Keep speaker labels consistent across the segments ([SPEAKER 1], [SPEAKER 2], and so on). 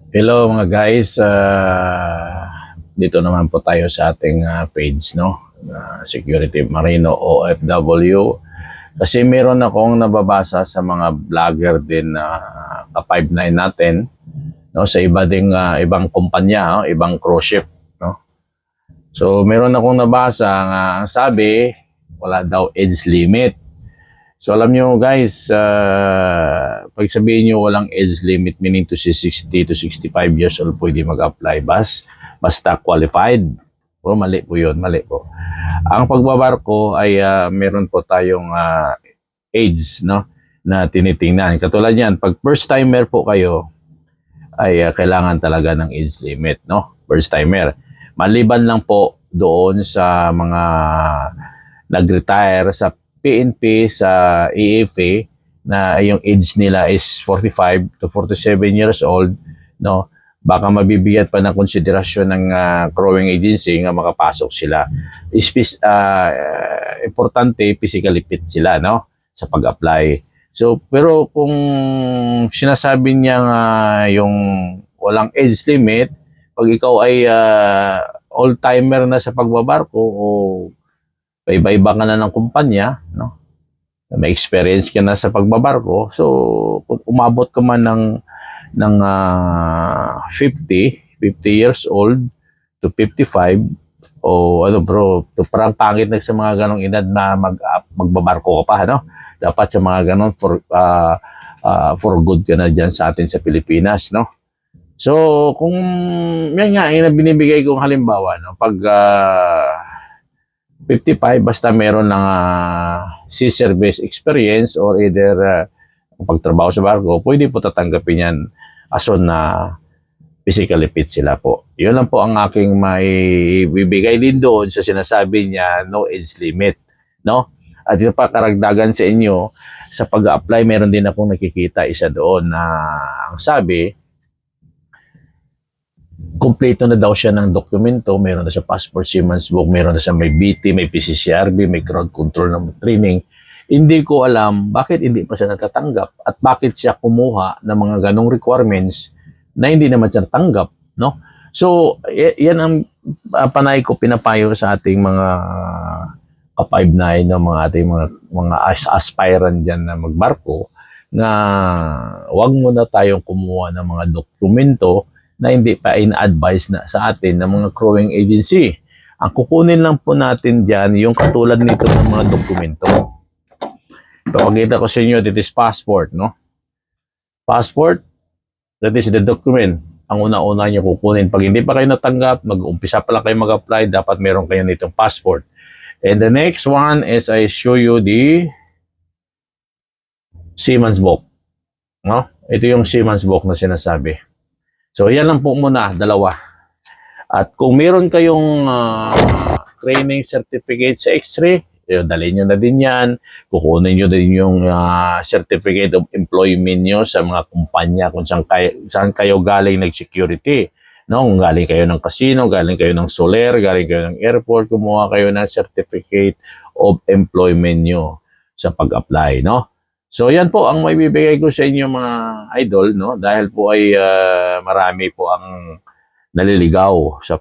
[SPEAKER 1] Hello mga guys, dito naman po tayo sa ating page, no? Security Marino OFW. Kasi meron akong nababasa sa mga vlogger din na ka-59 natin, no? Sa ibang kumpanya, no? Ibang cruise ship, no? So meron akong nabasa nga ang sabi, wala daw age limit. So alam nyo guys, pag sabihin nyo walang age limit, meaning to si 60 to 65 years old pwede mag-apply basta qualified. O mali po yun, mali po. Ang pagbabarko ay meron po tayong age, no, na tinitingnan. Katulad yan, pag first timer po kayo, ay kailangan talaga ng age limit, no? First timer. Maliban lang po doon sa mga nag-retire sa PNP, sa EFA, na yung age nila is 45 to 47 years old, no? Baka mabibigyan pa ng konsiderasyon ng crewing agency nga makapasok sila. Importante, physically fit sila, no? Sa pag-apply. So, pero kung sinasabi niya nga yung walang age limit, pag ikaw ay old-timer na sa pagbabarko o iba-iba ka na ng kumpanya, no? May experience ka na sa pagbabarko, so kung umabot ka man ng 50 years old to 55, o ano bro, to parang pangit na sa mga ganong edad na magbabarko ka pa, no? Dapat sa mga ganon for good ka na dyan sa atin sa Pilipinas, no? So kung yan nga, yung binibigay kong halimbawa, no? Pag 55, basta meron ng sea service experience or either pagtrabaho sa barko, pwede po tatanggapin yan as on na physically fit sila po. Yun lang po ang aking may bibigay din doon sa sinasabi niya, no age limit, no? At yung pakaragdagan sa inyo, sa pag-apply, meron din akong nakikita isa doon na ang sabi, kompleto na daw siya ng dokumento, meron na siya passport, seaman's book, meron na siya may BT, may PCCRB, may crowd control ng training. Hindi ko alam bakit hindi pa siya natatanggap at bakit siya kumuha ng mga ganong requirements na hindi naman siya natanggap, no? So, yan ang panay ko pinapayo sa ating mga ka-59 no, mga ating mga aspirant diyan na magbarko na wag muna tayong kumuha ng mga dokumento na hindi pa in-advise na sa atin ng mga crewing agency. Ang kukunin lang po natin dyan, yung katulad nito ng mga dokumento. Ipapakita ko sa inyo, this is passport, no? Passport, that is the document. Ang una-una nyo kukunin. Pag hindi pa kayo natanggap, mag-umpisa pa lang kayo mag-apply, dapat meron kayo nitong passport. And the next one is I show you the seaman's book. No? Ito yung seaman's book na sinasabi. So, yan lang po muna, dalawa. At kung meron kayong training certificate sa X-ray, dalhin nyo na din yan. Kukunin nyo din yung certificate of employment nyo sa mga kumpanya kung saan kayo galing nag-security. No? Kung galing kayo ng casino, galing kayo ng Soler, galing kayo ng airport, kumuha kayo ng certificate of employment nyo sa pag-apply, no? So yan po ang maibibigay ko sa inyo mga idol, no? Dahil po ay marami po ang naliligaw sa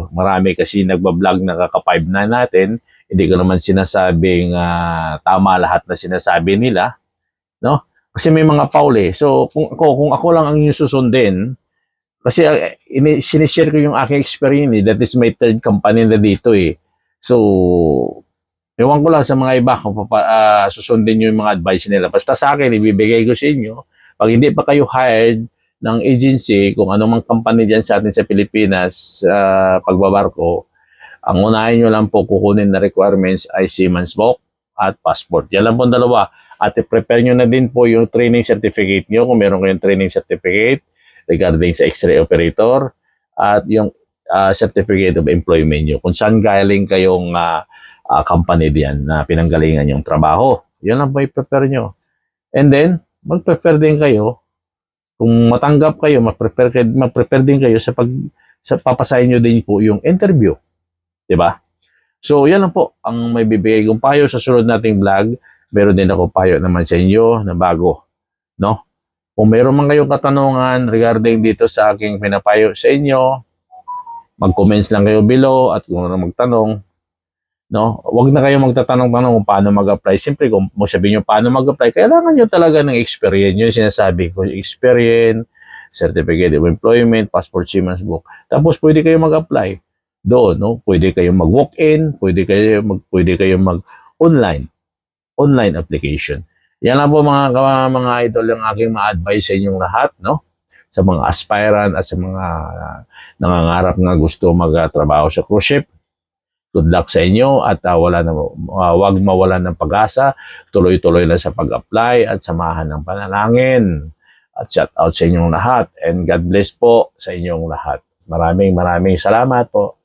[SPEAKER 1] marami kasi nagba-vlog na kaka-5 na natin. Hindi ko naman sinasabing tama lahat na sinasabi nila, no? Kasi may mga pauli. So kung ako lang ang inyong susundin, kasi sinishare ko yung aking experience, that is my third company na dito eh. So ewan ko lang sa mga iba kung susundin nyo yung mga advice nila. Basta sa akin, ibibigay ko sa inyo. Pag hindi pa kayo hired ng agency, kung anumang company dyan sa atin sa Pilipinas, pagbabarko, ang unahin nyo lang po kukunin na requirements ay seaman's book at passport. Yan lang po dalawa. At i-prepare nyo na din po yung training certificate nyo kung meron kayong training certificate regarding sa X-ray operator at yung certificate of employment nyo. Kung saan galing kayong company diyan na pinanggalingan yung trabaho. Yan lang po i-prepare nyo. And then, mag-prepare din kayo. Kung matanggap kayo, mag-prepare din kayo sa papasahin nyo din po yung interview. Diba? So, yan lang po ang may bibigay kong payo sa sunod nating vlog. Meron din ako payo naman sa inyo na bago. No? Kung mayroon man kayong katanungan regarding dito sa aking pinapayo sa inyo, mag-comments lang kayo below at kung ano magtanong, no? Huwag na kayo magtatanong-tanong kung paano mag-apply. Siyempre, kung sabihin nyo paano mag-apply, kailangan nyo talaga ng experience. Yun yung sinasabi ko, experience, certificate of employment, passport, Siemens book. Tapos, pwede kayo mag-apply doon, no? Pwede kayong mag-walk-in, pwede kayong online application. Yan lang po mga idol yung aking ma-advise sa inyong lahat, no? Sa mga aspirant at sa mga nangangarap nga gusto magtrabaho sa cruise ship. Good luck sa inyo at wag mawalan ng pag-asa. Tuloy-tuloy lang sa pag-apply at samahan ng panalangin. At shout out sa inyong lahat and God bless po sa inyong lahat. Maraming salamat po.